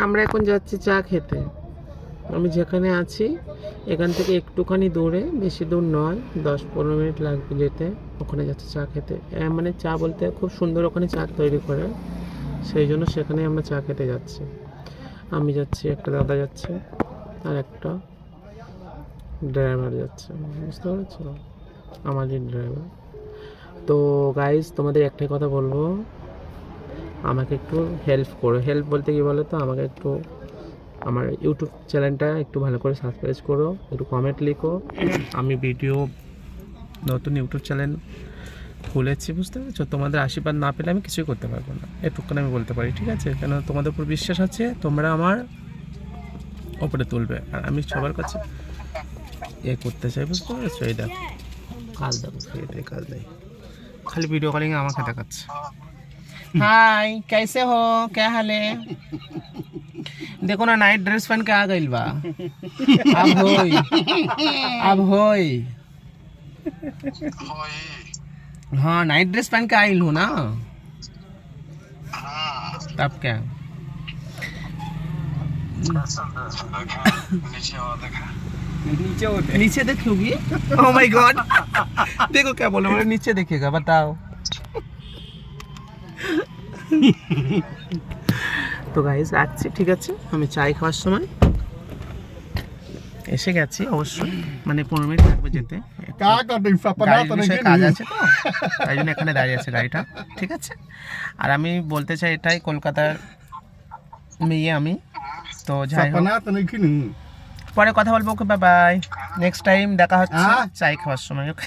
আমরা এখন যাচ্ছি চা খেতে। আমি যেখানে আছি এখান থেকে একটুখানি দূরে, বেশি দূর নয়, 10-15 মিনিট লাগবে যেতে। ওখানে যাচ্ছি চা খেতে। মানে চা বলতে খুব সুন্দর ওখানে চা তৈরি করে, সেই জন্য সেখানে আমরা চা খেতে যাচ্ছি। আমি যাচ্ছি, একটা দাদা যাচ্ছে, আর একটা ড্রাইভার যাচ্ছে, বুঝতে পারছো, আমারই ড্রাইভার। তো গাইস, তোমাদের একটাই কথা বলবো, আমাকে একটু হেল্প করো। হেল্প বলতে কি বলো তো, আমাকে একটু আমার ইউটিউব চ্যানেলটা একটু ভালো করে সাবস্ক্রাইব করো, একটু কমেন্ট লিখো। আমি ভিডিও নতুন ইউটিউব চ্যানেল খুলেছি, বুঝতে পারছো। তোমাদের আশীর্বাদ না পেলে আমি কিছুই করতে পারবো না, এটুকুন আমি বলতে পারি, ঠিক আছে? কেন তোমাদের উপর বিশ্বাস আছে, তোমরা আমার ওপরে তুলবে, আর আমি সবার কাছে করতে চাই, বুঝতে পারছো। এই দেখো কাজ, দেখো খেয়ে কাজ নেই, खाली वीडियो कॉलिंग আমাকে দেখাচ্ছে। हाय, कैसे हो, क्या हाल है? देखो ना, नाइट ड्रेस पहन के आ गइल बा। अब होई हाँ, नाइट ड्रेस पहन के आइल हूँ ना, तब क्या नीचे देखोगी? ओह माय गॉड, देखो क्या बोले, बोले नीचे देखेगा, बताओ। তো গাইস রাখছি, ঠিক আছে? আমি চাই খাওয়ার সময় এসে গেছি, অবশ্যই মানে 15 মিনিট লাগবে যেতে। গাড়ির বিষয়ে কাজ আছে তো, তাই জন্য এখানে দাঁড়িয়ে আছে গাড়িটা, ঠিক আছে? আর আমি বলতে চাই এটাই, কলকাতার মেয়ে আমি, তো যাই হোক পরে কথা বলবো। ওকে, বাই বাই, নেক্সট টাইম দেখা হচ্ছে চাই খাওয়ার সময়, ওকে?